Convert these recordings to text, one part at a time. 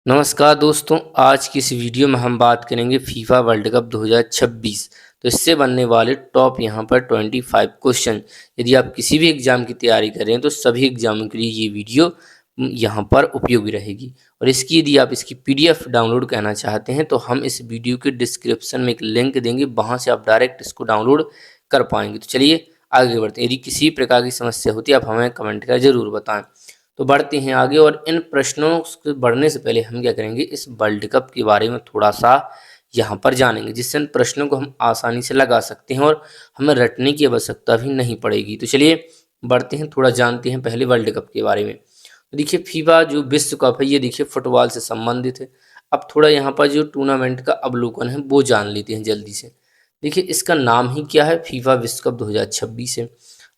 नमस्कार दोस्तों, आज की इस वीडियो में हम बात करेंगे फीफा वर्ल्ड कप 2026। तो इससे बनने वाले टॉप यहाँ पर 25 क्वेश्चन। यदि आप किसी भी एग्ज़ाम की तैयारी कर रहे हैं तो सभी एग्जामों के लिए ये वीडियो यहाँ पर उपयोगी रहेगी। और इसकी यदि आप इसकी पीडीएफ डाउनलोड करना चाहते हैं तो हम इस वीडियो के डिस्क्रिप्शन में एक लिंक देंगे, वहाँ से आप डायरेक्ट इसको डाउनलोड कर पाएंगे। तो चलिए आगे बढ़ते हैं। यदि किसी प्रकार की समस्या होती है आप हमें कमेंट कर ज़रूर बताएँ। तो बढ़ते हैं आगे, और इन प्रश्नों से बढ़ने से पहले हम क्या करेंगे, इस वर्ल्ड कप के बारे में थोड़ा सा यहाँ पर जानेंगे, जिससे इन प्रश्नों को हम आसानी से लगा सकते हैं और हमें रटने की आवश्यकता भी नहीं पड़ेगी। तो चलिए बढ़ते हैं, थोड़ा जानते हैं पहले वर्ल्ड कप के बारे में। तो देखिए फीफा जो विश्व कप है ये देखिए फुटबॉल से संबंधित है। अब थोड़ा यहाँ पर जो टूर्नामेंट का अवलोकन है वो जान लेते हैं जल्दी से। देखिए इसका नाम ही क्या है, फीफा विश्व कप 2026 है।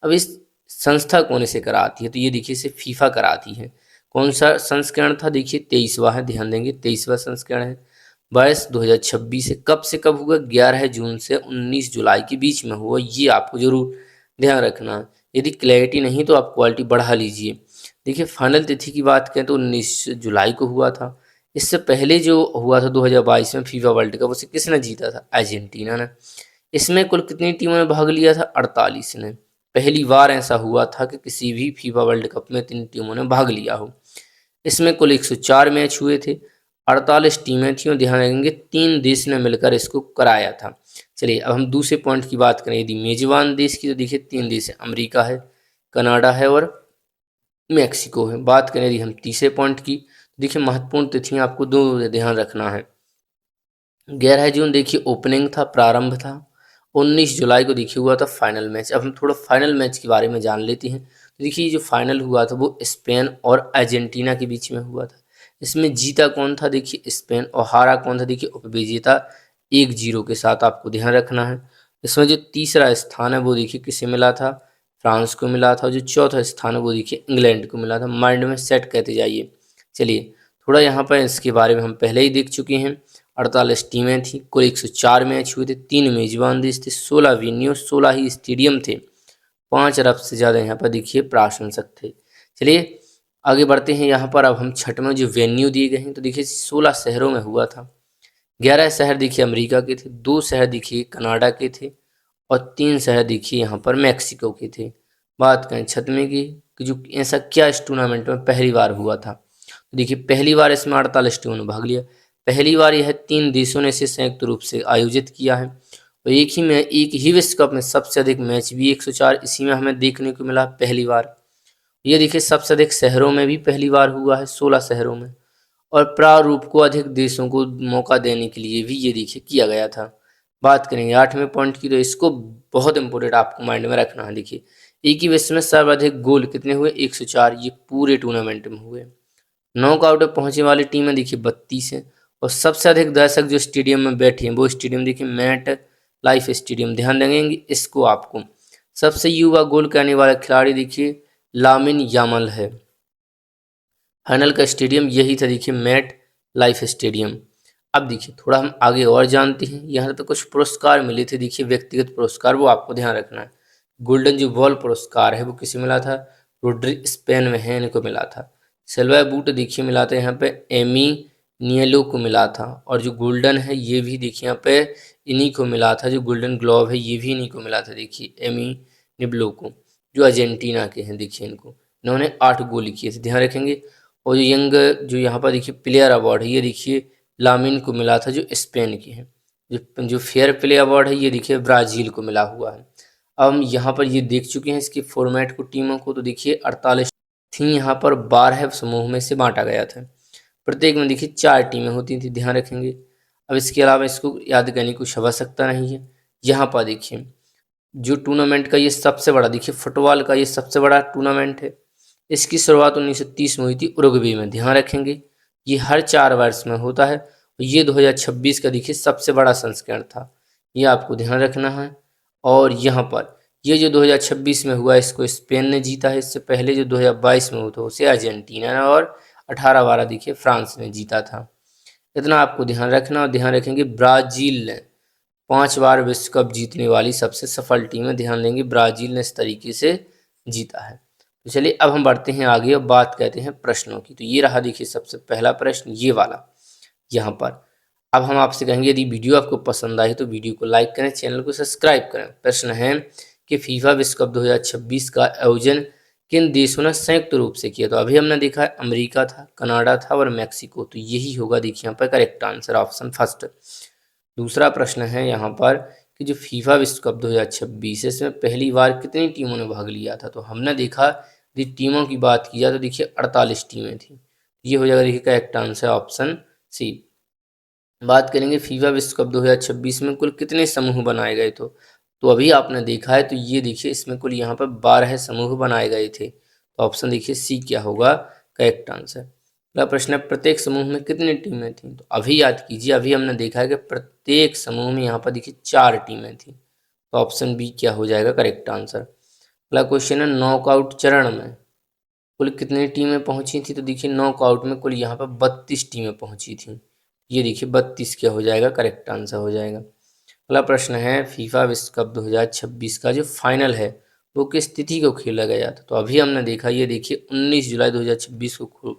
अब इस संस्था कौन से कराती है, तो ये देखिए इसे फीफा कराती है। कौन सा संस्करण था, देखिए 23वां है, ध्यान देंगे 23वां संस्करण है। वर्ष 2026 है। कब से कब हुआ, 11 जून से 19 जुलाई के बीच में हुआ, ये आपको जरूर ध्यान रखना है। यदि क्लैरिटी नहीं तो आप क्वालिटी बढ़ा लीजिए। देखिए फाइनल तिथि की बात करें तो 19 जुलाई को हुआ था। इससे पहले जो हुआ था 2022 में फीफा वर्ल्ड कप, उसे किसने जीता था, अर्जेंटीना ने। इसमें कुल कितनी टीमों ने भाग लिया था, 48 ने। पहली बार ऐसा हुआ था कि किसी भी फीफा वर्ल्ड कप में 3 टीमों ने भाग लिया हो। इसमें कुल 104 मैच हुए थे, 48 टीमें थी और ध्यान रखेंगे 3 देश ने मिलकर इसको कराया था। चलिए अब हम दूसरे पॉइंट की बात करें, यदि मेजबान देश की तो देखिए 3 देश है, अमेरिका है, कनाडा है और मैक्सिको है। बात करें यदि हम तीसरे पॉइंट की, देखिए महत्वपूर्ण तिथियां आपको दो ध्यान रखना है। 11 जून देखिए ओपनिंग था, प्रारंभ था। 19 जुलाई को देखिए हुआ था फाइनल मैच। अब हम थोड़ा फाइनल मैच के बारे में जान लेते हैं। तो देखिए जो फाइनल हुआ था वो स्पेन और अर्जेंटीना के बीच में हुआ था। इसमें जीता कौन था, देखिए स्पेन, और हारा कौन था, देखिए उपविजेता 1-0 के साथ, आपको ध्यान रखना है। इसमें जो तीसरा स्थान है वो देखिए किसे मिला था, फ्रांस को मिला था। और जो चौथा स्थान है वो देखिए इंग्लैंड को मिला था। माइंड में सेट करते जाइए। चलिए थोड़ा यहाँ पर इसके बारे में हम पहले ही देख चुके हैं। 48 टीमें थी, कुल 104 मैच हुए थे, 3 मेजबान देश थे, 16 वेन्यू, 16 ही स्टेडियम थे, 5 अरब से ज़्यादा यहाँ पर देखिए प्रशंसक थे। चलिए आगे बढ़ते हैं। यहाँ पर अब हम छठ में जो वेन्यू दिए गए हैं तो देखिए 16 शहरों में हुआ था। 11 शहर देखिए अमेरिका के थे, 2 शहर देखिए कनाडा के थे और 3 शहर देखिए यहाँ पर मैक्सिको के थे। बात करें छठवें की कि जो ऐसा क्या इस टूर्नामेंट में पहली बार हुआ था, तो देखिए पहली बार इसमें 48 टीमों ने भाग लिया। पहली बार यह 3 देशों ने इसे संयुक्त रूप से आयोजित किया है। और एक ही विश्व कप में सबसे अधिक मैच भी 104 इसी में हमें देखने को मिला पहली बार। ये देखिए सबसे अधिक शहरों में भी पहली बार हुआ है, 16 शहरों में। और प्रारूप को अधिक देशों को मौका देने के लिए भी ये देखिए किया गया था। बात करेंगे 8वें पॉइंट की, तो इसको बहुत इंपॉर्टेंट आपको माइंड में रखना है। देखिए एक ही विश्व में सर्वाधिक गोल कितने हुए, 104, ये पूरे टूर्नामेंट में हुए। नॉकआउट में पहुंचने वाली टीमें देखिए 32 है। और सबसे अधिक दर्शक जो स्टेडियम में बैठे हैं वो स्टेडियम देखिए मैट लाइफ स्टेडियम, ध्यान देंगे इसको आपको। सबसे युवा गोल करने वाला खिलाड़ी देखिए लामिन यामल है। फाइनल का स्टेडियम यही था देखिए मैट लाइफ स्टेडियम। अब देखिए थोड़ा हम आगे और जानते हैं। यहाँ पे कुछ पुरस्कार मिले थे, देखिए व्यक्तिगत पुरस्कार, वो आपको ध्यान रखना है। गोल्डन जो बॉल पुरस्कार है वो किसे मिला था, रोड्री स्पेन में है, इनको मिला था। सिल्वर बूट देखिए मिला था यहाँ पे एमी नियलो को मिला था। और जो गोल्डन है ये भी देखिए यहाँ पे इन्हीं को मिला था। जो गोल्डन ग्लोव है ये भी इन्हीं को मिला था, देखिए एमी निब्लो को, जो अर्जेंटीना के हैं। देखिए इनको, इन्होंने 8 गोल किए थे, ध्यान रखेंगे। और जो यंग जो यहाँ पर देखिए प्लेयर अवार्ड है ये देखिए लामिन को मिला था, जो स्पेन की है। जो फेयर प्ले अवार्ड है ये देखिए ब्राज़ील को मिला हुआ है। अब हम यहाँ पर ये देख चुके हैं इसके फॉर्मेट को, टीमों को। तो देखिए 48 थी, यहाँ पर 12 समूह में से बांटा गया था। प्रत्येक में देखिए 4 टीमें होती थी, ध्यान रखेंगे। अब इसके अलावा इसको याद करने की कुछ आवश्यकता नहीं है। यहाँ पर देखिए जो टूर्नामेंट का ये सबसे बड़ा, देखिए फुटबॉल का ये सबसे बड़ा टूर्नामेंट है। इसकी शुरुआत 1930 में हुई थी उरुग्वे में, ध्यान रखेंगे। ये हर 4 वर्ष में होता है। ये 2026 का देखिए सबसे बड़ा संस्करण था, ये आपको ध्यान रखना है। और यहाँ पर ये जो 2026 में हुआ इसको स्पेन ने जीता है। इससे पहले जो 2022 में हुआ था उसे अर्जेंटीना ने, और 18-12 देखिए फ्रांस ने जीता था। इतना आपको ध्यान रखना। और ध्यान रखेंगे ब्राज़ील ने 5 बार विश्व कप जीतने वाली सबसे सफल टीम है, ध्यान देंगे ब्राज़ील ने इस तरीके से जीता है। तो चलिए अब हम बढ़ते हैं आगे और बात करते हैं प्रश्नों की। तो ये रहा देखिए सबसे पहला प्रश्न ये वाला यहाँ पर। अब हम आपसे कहेंगे यदि वीडियो आपको पसंद आई तो वीडियो को लाइक करें, चैनल को सब्सक्राइब करें। प्रश्न है कि फीफा विश्व कप 2026 का आयोजन किन देशों ने संयुक्त रूप से किया? तो अभी हमने देखा है अमेरिका था, कनाडा था और मैक्सिको। तो यही होगा देखिए यहाँ पर करेक्ट आंसर, ऑप्शन फर्स्ट। दूसरा प्रश्न है यहाँ पर कि जो फीफा विश्व कप 2026 है इसमें पहली बार कितनी टीमों ने भाग लिया था? तो हमने देखा यदि टीमों की बात की जाए तो देखिए 48 टीमें थी। ये हो जाएगा देखिए करेक्ट आंसर, ऑप्शन सी। बात करेंगे फीफा विश्व कप 2026 में कुल कितने समूह बनाए गए? तो अभी आपने देखा है, तो ये देखिए इसमें कुल यहाँ पर 12 समूह बनाए गए थे। तो ऑप्शन देखिए सी क्या होगा करेक्ट आंसर। अगला प्रश्न है प्रत्येक समूह में कितनी टीमें थी? तो अभी याद कीजिए, अभी हमने देखा है कि प्रत्येक समूह में यहाँ पर देखिए 4 टीमें थी। तो ऑप्शन बी क्या हो जाएगा करेक्ट आंसर। अगला क्वेश्चन है नॉकआउट चरण में कुल कितनी टीमें पहुंची थी? तो देखिए नॉकआउट में कुल यहाँ पर 32 टीमें पहुंची थी। ये देखिए 32 क्या हो जाएगा करेक्ट आंसर हो जाएगा। अगला प्रश्न है फीफा विश्व कप 2026 का जो फाइनल है वो किस तिथि को खेला गया था? तो अभी हमने देखा, ये देखिए 19 जुलाई 2026 को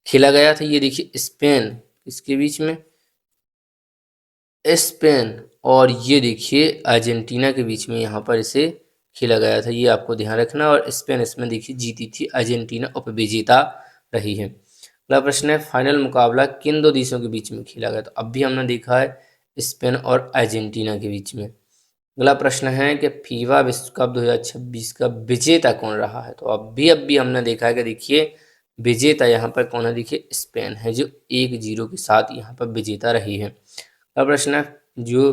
खेला गया था। ये देखिए स्पेन इसके बीच में, स्पेन और ये देखिए अर्जेंटीना के बीच में यहाँ पर इसे खेला गया था। ये आपको ध्यान रखना। और स्पेन इसमें देखिए जीती थी, अर्जेंटीना उपविजेता रही है। अगला प्रश्न है फाइनल मुकाबला किन दो देशों के बीच में खेला गया? तो अब भी हमने देखा है स्पेन और अर्जेंटीना के बीच में। अगला प्रश्न है कि फीफा विश्व कप 2026 का विजेता कौन रहा है? तो अब भी हमने देखा है कि देखिए विजेता यहाँ पर कौन है? देखिए स्पेन है जो 1-0 के साथ यहाँ पर विजेता रही है। अगला प्रश्न है जो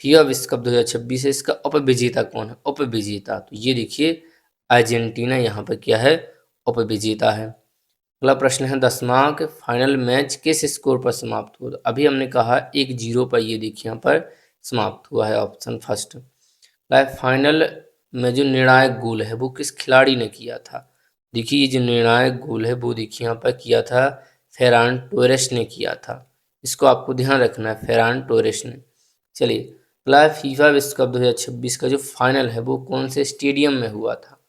फीफा विश्व कप 2026 है इसका उपविजेता कौन है? उपविजेता तो ये देखिए अर्जेंटीना यहाँ पर क्या है? उपविजेता है। अगला प्रश्न है 10वां के फाइनल मैच किस स्कोर पर समाप्त हुआ? तो अभी हमने कहा 1-0 पर, ये देखिए यहाँ पर समाप्त हुआ है, ऑप्शन फर्स्ट। फाइनल में जो निर्णायक गोल है वो किस खिलाड़ी ने किया था? देखिए ये जो निर्णायक गोल है वो देखिए यहाँ पर किया था फेरान टोरेस ने किया था। इसको आपको ध्यान रखना है, फेरान टोरेस ने। चलिए अगला फीफा विश्व कप 2026 का जो फाइनल है वो कौन से स्टेडियम में हुआ था?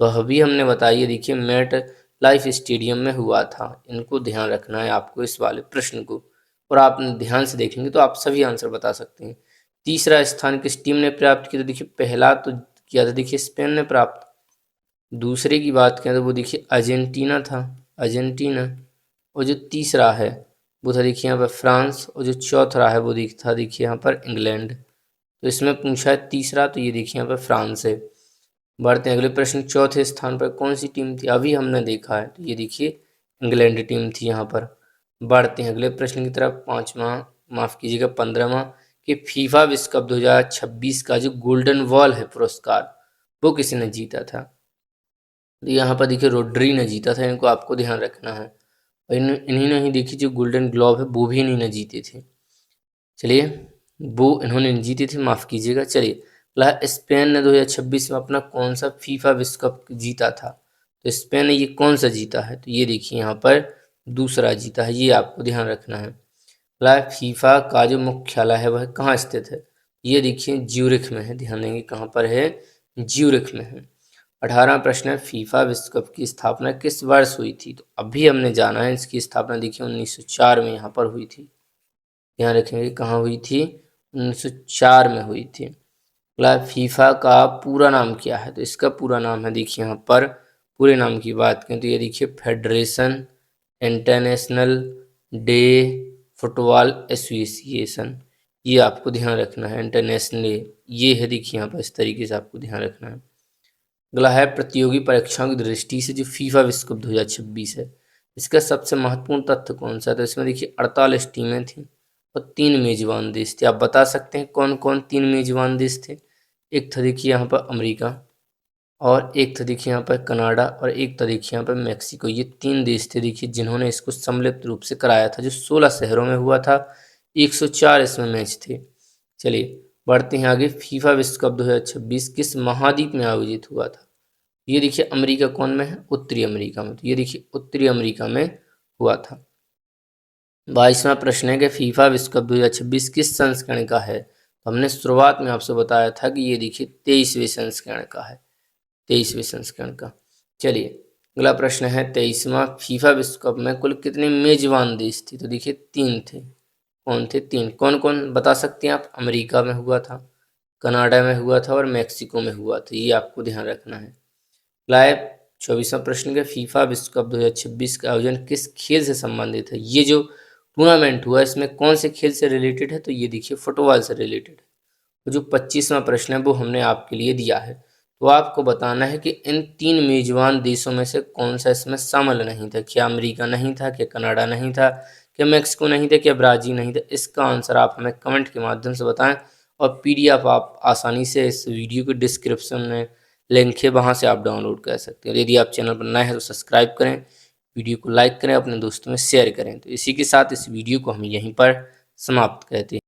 तो अभी हमने बताइए देखिए मेट लाइफ स्टेडियम में हुआ था। इनको ध्यान रखना है आपको इस वाले प्रश्न को, और आप ध्यान से देखेंगे तो आप सभी आंसर बता सकते हैं। तीसरा स्थान किस टीम ने प्राप्त किया? तो देखिए पहला तो किया था देखिए स्पेन ने प्राप्त। दूसरे की बात करें तो वो देखिए अर्जेंटीना था, अर्जेंटीना। और जो तीसरा है वो था देखिए यहाँ पर फ्रांस, और जो चौथा है वो था देखिए यहाँ पर इंग्लैंड। तो इसमें पूछा है तीसरा, तो ये देखिए यहाँ पर फ्रांस है। बढ़ते हैं अगले प्रश्न, चौथे स्थान पर कौन सी टीम थी? अभी हमने देखा है, तो ये देखिए इंग्लैंड टीम थी यहाँ पर। बढ़ते हैं अगले प्रश्न की तरफ, पांचवा माफ कीजिएगा 15वां कि फीफा विश्व कप 2026 का जो गोल्डन बॉल है पुरस्कार वो किसने जीता था? तो यहाँ पर देखिए रोड्री ने जीता था, इनको आपको ध्यान रखना है। और इन्हीं ने ही देखिए जो गोल्डन ग्लोव है वो भी इन्हीं ने जीते थे। चलिए वो इन्होंने जीते थे, माफ़ कीजिएगा। चलिए स्पेन ने 2026 में अपना कौन सा फीफा विश्व कप जीता था? तो स्पेन ने ये कौन सा जीता है? तो ये देखिए यहाँ पर दूसरा जीता है, ये आपको ध्यान रखना है। फीफा का जो मुख्यालय है वह कहाँ स्थित है? ये देखिए ज्यूरिख में है, ध्यान देंगे कहाँ पर है? ज्यूरिख में है। 18वां प्रश्न है फीफा विश्व कप की स्थापना किस वर्ष हुई थी? तो अभी हमने जाना है इसकी स्थापना देखिए 1904 में यहाँ पर हुई थी। ध्यान रखेंगे कहाँ हुई थी? 1904 में हुई थी। अगला फीफा का पूरा नाम क्या है? तो इसका पूरा नाम है देखिए यहाँ पर, पूरे नाम की बात करें तो ये देखिए federation international day football association. ये आपको ध्यान रखना है, इंटरनेशनल ये है देखिए यहाँ पर, इस तरीके से आपको ध्यान रखना है। अगला है प्रतियोगी परीक्षाओं की दृष्टि से जो फीफा विश्व कप 2026 है इसका सबसे महत्वपूर्ण तथ्य कौन सा? तो इसमें देखिए 48 टीमें थी और 3 मेजबान देश थे। आप बता सकते हैं कौन कौन 3 मेजबान देश थे? एक था देखिए यहाँ पर अमेरिका, और एक था देखिए यहाँ पर कनाडा, और एक था देखिए यहाँ पर मैक्सिको। ये 3 देश थे देखिए जिन्होंने इसको सम्मिलित रूप से कराया था, जो 16 शहरों में हुआ था। 104 इसमें मैच थे। चलिए बढ़ते हैं आगे, फीफा विश्व कप 2026 किस महाद्वीप में आयोजित हुआ था? ये देखिए अमेरिका कौन में है? उत्तरी अमेरिका में। तो ये देखिए उत्तरी अमेरिका में हुआ था। 22वां प्रश्न है कि फीफा विश्व कप 2026 किस संस्करण का है? तो हमने शुरुआत में आपसे बताया था कि ये देखिए 23वें संस्करण का है, 23वें संस्करण का। चलिए अगला प्रश्न है 23वां फीफा विश्व कप में कुल कितने मेजबान देश थे? तो देखिए 3 थे। कौन थे? 3। कौन कौन बता सकते हैं आप? अमेरिका में हुआ था, कनाडा में हुआ था और मैक्सिको में हुआ था, ये आपको ध्यान रखना है। अगला है 24वां प्रश्न के फीफा विश्व कप 2026 का आयोजन किस खेल से संबंधित है? ये जो टूर्नामेंट हुआ इसमें कौन से खेल से रिलेटेड है? तो ये देखिए फुटबॉल से रिलेटेड है। तो जो 25वां प्रश्न है वो हमने आपके लिए दिया है। तो आपको बताना है कि इन 3 मेजबान देशों में से कौन सा इसमें शामिल नहीं था। क्या अमेरिका नहीं था, क्या कनाडा नहीं था, क्या मैक्सिको नहीं था, क्या ब्राज़ील नहीं था? इसका आंसर आप हमें कमेंट के माध्यम से बताएं और पीडीएफ आप आसानी से इस वीडियो के डिस्क्रिप्शन में लिंक है, वहाँ से आप डाउनलोड कर सकते हैं। यदि आप चैनल पर नए हैं तो सब्सक्राइब करें, वीडियो को लाइक करें, अपने दोस्तों में शेयर करें। तो इसी के साथ इस वीडियो को हम यहीं पर समाप्त करते हैं।